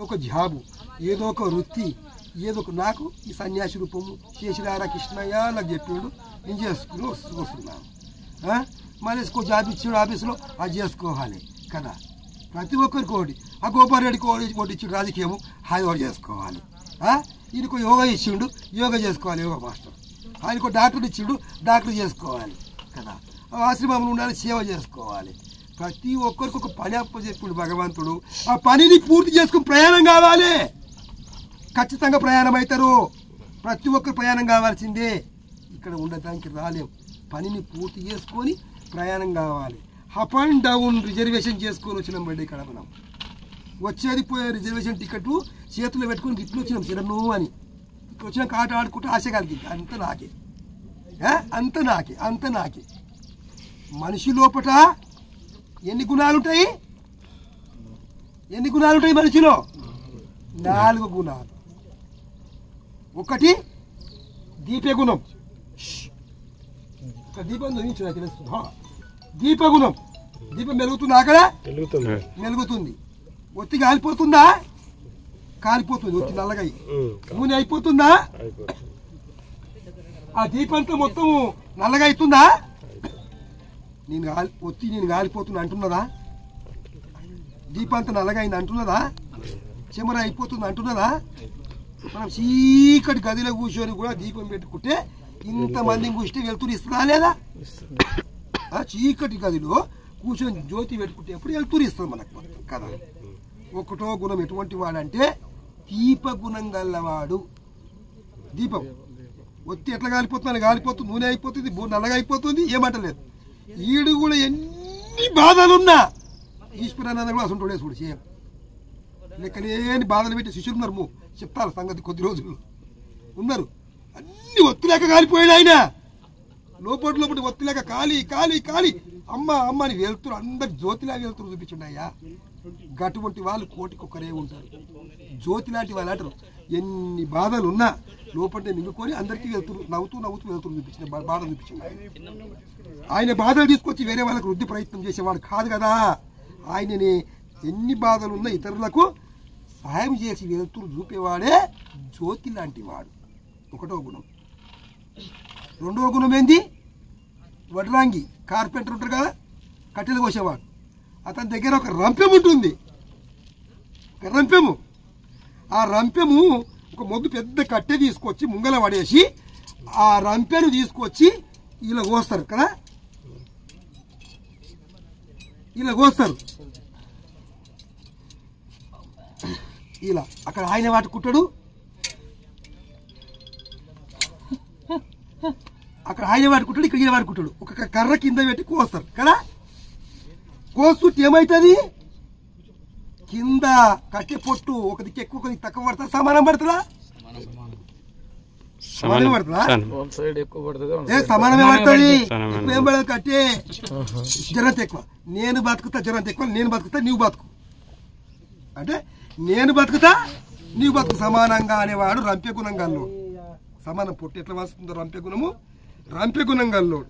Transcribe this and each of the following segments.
ఒక జాబు, ఏదో ఒక వృత్తి, ఏదో ఒక నాకు ఈ సన్యాసి రూపము చేసినారా కృష్ణయ్య నాకు చెప్పాడు, నేను చేసుకుని వస్తున్నాను. మళ్ళీ జాబ్ ఇచ్చాడు ఆఫీసులో, అది చేసుకోవాలి కదా. ప్రతి ఒక్కరికి ఒకటి, ఆ గోపాల్ రెడ్డికి ఒకటి ఇచ్చాడు రాజకీయము, అది ఒకటి చేసుకోవాలి. ఈయనకు యోగా ఇచ్చిండు, యోగా చేసుకోవాలి యోగా మాస్టర్. ఆయనకు డాక్టర్ ఇచ్చిండు, డాక్టర్ చేసుకోవాలి కదా. ఆశ్రమంలో ఉండాలి, సేవ చేసుకోవాలి. ప్రతి ఒక్కరికి ఒక పని అప్పచెప్పిండు భగవంతుడు. ఆ పనిని పూర్తి చేసుకుని ప్రయాణం కావాలి. ఖచ్చితంగా ప్రయాణం అవుతారు. ప్రతి ఒక్కరు ప్రయాణం కావాల్సిందే. ఇక్కడ ఉండటానికి రాలేం. పనిని పూర్తి చేసుకొని ప్రయాణం కావాలి. అప్ అండ్ డౌన్ రిజర్వేషన్ చేసుకొని వచ్చినాం బయట. ఇక్కడ మనం వచ్చేది పోయే రిజర్వేషన్ టికెట్ చేతుల్లో పెట్టుకుని ఇట్లు వచ్చినాం చిరను అని. ఇక్కడ వచ్చినాక ఆట ఆడుకుంటూ ఆశ కలిగింది. అంత నాకే, అంత నాకే. మనిషి లోపల ఎన్ని గుణాలుంటాయి మనిషిలో? 4 గుణాలు. ఒకటి దీపే గుణం. దీపం తెలుస్తుంది. దీపగుణం. దీపం మెలుగుతుందా? అక్కడ మెలుగుతుంది. ఒత్తి కాలిపోతుందా? కాలిపోతుంది. ఒత్తి నల్లగాయి నూనె అయిపోతుందా? ఆ దీపంతో మొత్తం నల్లగా అవుతుందా? నేను కాలిపోతున్నా అంటున్నదా? దీపంతో నల్లగా అయింది అంటున్నదా? చెమర అయిపోతుంది అంటున్నదా? మనం చీకటి గదిలో కూర్చొని కూడా దీపం పెట్టుకుంటే ఇంతమందిని కూర్చుంటే వెళ్తురు ఇస్తుందా లేదా? చీకటి గదిలో కూర్చొని జ్యోతి పెట్టుకుంటే ఎప్పుడు వెళ్తురు ఇస్తుంది మనకు కదా. ఒకటో గుణం ఎటువంటి వాడంటే దీప గుణం గల్లవాడు. దీపం ఒత్తి ఎట్లా కాలిపోతుంది? కాలిపోతుంది, నూనె అయిపోతుంది, నల్లగా అయిపోతుంది, ఏమంటలేదు. ఈడు కూడా ఎన్ని బాధలున్నా ఈశ్వరానంద కూడా అసలు చూడు సేమ్ లెక్కలేని బాధలు పెట్టి శిష్యులు ఉన్నారు. చెప్తారు సంగతి కొద్ది రోజులు ఉన్నారు. అన్ని ఒత్తిలేక కాలిపోయాడు ఆయన. లోపటి ఒత్తిలేక కాలి అమ్మ అని వెళ్తురు. అందరు జ్యోతిలా వెళ్తురు చూపించుండయ్యా. అటువంటి వాళ్ళు కోటికొక్కరే ఉంటారు. జ్యోతి లాంటి వాళ్ళు అంటారు. ఎన్ని బాధలు ఉన్నా లోపల నిండుకొని అందరికీ వెళ్తురు, నవ్వుతూ వెళ్తురు చూపించిన బాధ చూపించింది. ఆయన బాధలు తీసుకొచ్చి వేరే వాళ్ళకు వృద్ధి ప్రయత్నం చేసేవాడు కాదు కదా. ఆయనని ఎన్ని బాధలు ఉన్నా ఇతరులకు సహాయం చేసి వెళ్తురు చూపేవాడే జ్యోతి లాంటి వాడు. ఒకటో గుణం. రెండవ గుణం ఏంది? వడ్రాంగి, కార్పెంటర్ ఉంటారు కదా, కట్టెలు కోసేవాడు. అతని దగ్గర ఒక రంపెము ఉంటుంది. ఆ రంపెము ఒక మొద్దు పెద్ద కట్టె తీసుకొచ్చి ముంగల పడేసి ఆ రంపెను తీసుకొచ్చి ఇలా కోస్తారు కదా. ఇలా కోస్తారు. ఇలా అక్కడ ఆయన వాటుకుంటాడు, అక్కడ ఆయన వాడుకుంటాడు, ఇక్కడ ఈయన వాడుకుంటాడు. ఒక కర్ర కింద పెట్టి కోస్తారు కదా. కోస్తుంటే ఏమవుతుంది? కింద కట్టె పొట్టు ఒకదికి ఎక్కువ ఒకదికి తక్కువ పడుతుంది. సమానం పడుతుందా? సమానమే పడుతుంది. ఎక్కువ ఏం పడదు. కట్టే జరంత ఎక్కువ, నేను బతుకుతా, జరంత ఎక్కువ, నేను బతుకుతా, నీవు బతుకు అంటే నేను బతుకుతా, నీవు బతుకు సమానంగా అనేవాడు రంపె గుణం గల్లోడు. సమానం పొట్టు ఎట్లా వస్తుందో రంపె గుణం గల్లోడు.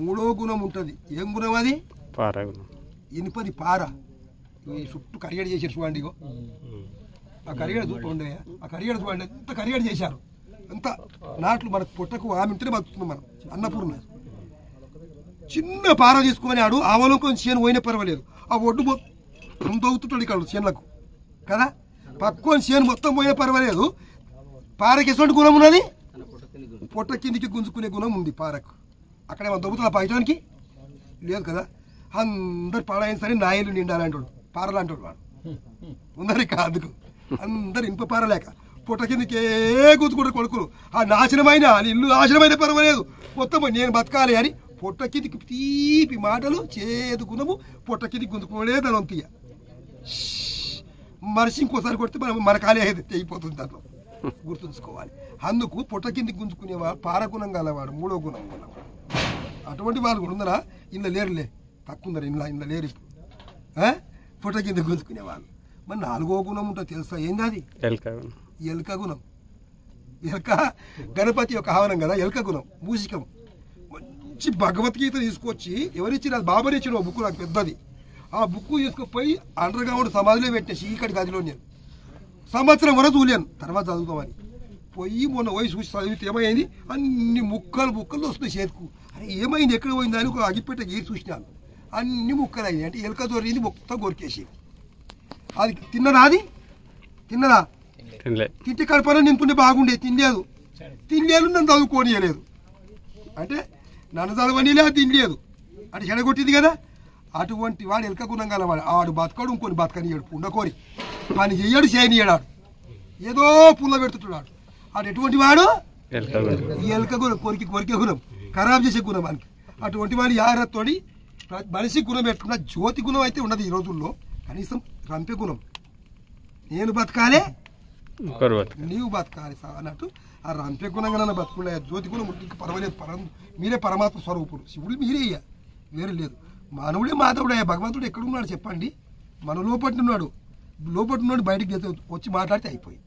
మూడో గుణం ఉంటుంది. ఏం గుణం అది? ఇనుపది పార. ఈ చుట్టూ కరిగడ చేశారు చూడండి. ఆ కరిగడ చూడండి, ఆ కరిగడ చూడండి, ఎంత కరిగడ చేశారు. ఎంత నాట్లు మనకు పొట్టకు ఆమె ఉంటేనే బతుకుతున్నాం మనం. అన్నపూర్ణ చిన్న పార తీసుకొని ఆడు ఆవలో కొంచెం చేను పోయినా పర్వాలేదు. ఆ ఒడ్డు మొత్తం తవ్వుతుంటాడు ఇక్కడ చేనులకు కదా. పక్కన చేను మొత్తం పోయినా పర్వాలేదు. పారకి ఎటువంటి గుణం ఉన్నది? పొట్ట కిందికి గుంజుకునే గుణం ఉంది పారకు. అక్కడ ఏమన్నా దొబ్బుతున్నా పైటానికి లేదు కదా. అందరు పాడైన సరే నాయలు నిండాలంటాడు, పారలు అంటాడు వాడు. ఉన్నది కాదు, అందరు ఇంప పారలేక పొట్ట కిందకే గుంజుకుంటారు కొడుకులు. ఆ నాశనమైన ఇల్లు నాశనమైన పర్వాలేదు, మొత్తం నేను బతకాలి అని పొట్ట కిందికి తీపి మాటలు, చేదు గుణము, పొట్ట కిందికి గుంజుకోలేదు అని అంతయ్య. మనిషి ఇంకోసారి కొడితే మన ఖాళీ అయితే అయిపోతుంది. దాంట్లో గుర్తుంచుకోవాలి. అందుకు పొట్ట కిందికి గుంజుకునేవాడు పార గుణం గలవాడు, మూడో గుణం గలవాడు. అటువంటి వాళ్ళు కూడా ఉన్నారా? ఇంట్లో లేరులే, తక్కువ ఉన్నారు. ఇంట్లో లేరు ఇప్పుడు పొట్ట కింద గుంజుకునేవాళ్ళు. మరి నాలుగో గుణం ఉంటుంది తెలుసా? ఏంది అది? ఎలుక గుణం. ఎలుక గణపతి యొక్క ఆహ్వానం కదా. ఎలుక గుణం మూషికం. మంచి భగవద్గీత తీసుకొచ్చి ఎవరిచ్చిన? బాబరిచ్చిన బుక్ నాకు పెద్దది. ఆ బుక్ తీసుకుపోయి అండర్ గ్రౌండ్ సమాధిలో పెట్టే చీకటి గదిలో నేను సంవత్సరం వరకు చూలేను, తర్వాత చదువుతామని పోయి మొన్న పోయి చూసి చదివితే ఏమైంది, అన్ని ముక్కలు వస్తున్నాయి చేతుకు. అరే ఏమైంది, ఎక్కడ పోయింది అని ఒక అగిపెట్ట గీరి చూసినాను, అన్ని ముక్కలు అయ్యాయి. అంటే ఎలుక దొరికింది మొత్తం కొరికేసి. అది తిన్నదా, అది తిన్నదా, తింటే కడపలో నింపుంటే బాగుండే, తినలేదు నన్ను చదువుకోనియలేదు. అంటే నన్ను చదవనిలే, అది తినలేదు అంటే చెడగొట్టింది కదా. అటువంటి వాడు ఎలుక గుణం గలవాడు. ఆడు బతకడు, ఇంకొని బతకనియాడు, ఉండకోరి పని చెయ్యడు, చేయనియాడు. ఏదో పుల్ల పెడుతుంటాడు. ఆడు ఎటువంటి వాడు, ఎలుక గుణం, కొరికే గుణం, ఖరాబ్ చేసే గుణం మనకి. అటువంటి వాడు యారతోడి మనిషి గుణం పెట్టుకున్న జ్యోతి గుణం అయితే ఉన్నది ఈ రోజుల్లో. కనీసం రంపే గుణం, నేను బతకాలే నీవు బతకాలి అన్నట్టు ఆ రంపే గుణంగా నన్ను బతుకులే. జ్యోతి గుణం ఇంకా పర్వాలేదు, మీరే పరమాత్మ స్వరూపుడు, శివుడు మీరే అయ్యా, వేరే లేదు. మానవుడే మాధవుడే, భగవంతుడు ఎక్కడున్నాడు చెప్పండి. మన లోపట్టున్నాడు, బయటికి వచ్చి మాట్లాడితే అయిపోయి.